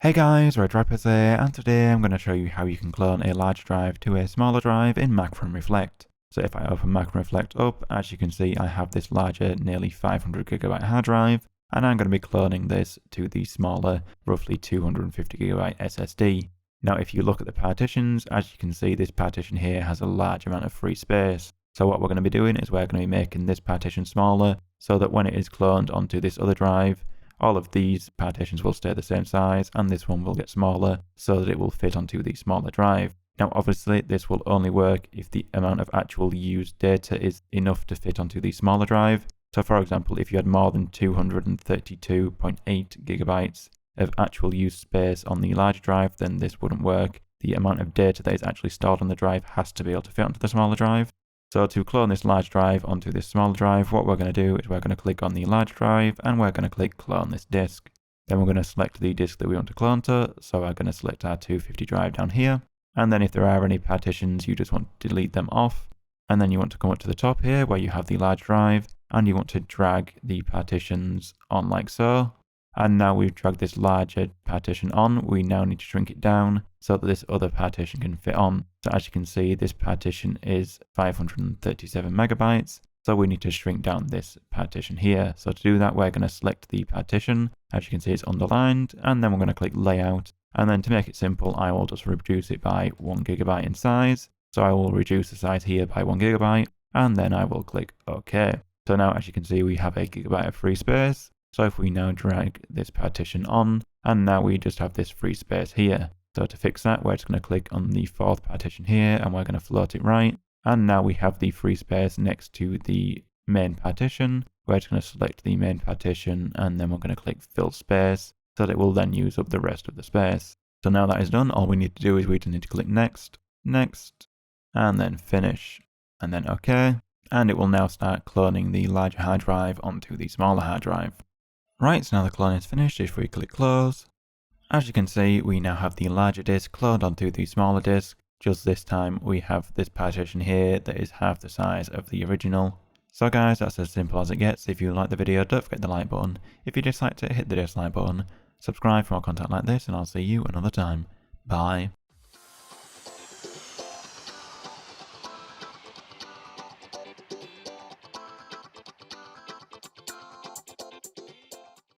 Hey guys, R4GE VipeRzZ here, and today I'm going to show you how you can clone a large drive to a smaller drive in Macrium Reflect. So if I open Macrium Reflect up, as you can see I have this larger, nearly 500GB hard drive, and I'm going to be cloning this to the smaller, roughly 250GB SSD. Now if you look at the partitions, as you can see this partition here has a large amount of free space. So what we're going to be doing is we're going to be making this partition smaller, so that when it is cloned onto this other drive, all of these partitions will stay the same size and this one will get smaller so that it will fit onto the smaller drive. Now obviously this will only work if the amount of actual used data is enough to fit onto the smaller drive. So for example, if you had more than 232.8 gigabytes of actual used space on the large drive, then this wouldn't work. The amount of data that is actually stored on the drive has to be able to fit onto the smaller drive. So to clone this large drive onto this smaller drive, what we're going to do is we're going to click on the large drive and we're going to click clone this disk. Then we're going to select the disk that we want to clone to, so we're going to select our 250 drive down here. And then if there are any partitions, you just want to delete them off. And then you want to come up to the top here where you have the large drive and you want to drag the partitions on like so. And now we've dragged this larger partition on, we now need to shrink it down so that this other partition can fit on. So as you can see, this partition is 537 megabytes. So we need to shrink down this partition here. So to do that, we're going to select the partition. As you can see, it's underlined, and then we're going to click layout. And then to make it simple, I will just reduce it by 1 gigabyte in size. So I will reduce the size here by 1 gigabyte, and then I will click OK. So now, as you can see, we have a gigabyte of free space. So if we now drag this partition on, and now we just have this free space here. So to fix that, we're just going to click on the fourth partition here, and we're going to float it right. And now we have the free space next to the main partition. We're just going to select the main partition, and then we're going to click fill space, so that it will then use up the rest of the space. So now that is done, all we need to do is we just need to click next, next, and then finish, and then OK. And it will now start cloning the larger hard drive onto the smaller hard drive. Right, so now the clone is finished. If we click close, as you can see, we now have the larger disk cloned onto the smaller disk. Just this time we have this partition here that is half the size of the original. So guys, that's as simple as it gets. If you like the video, don't forget the like button. If you dislike it, hit the dislike button. Subscribe for more content like this, and I'll see you another time. Bye.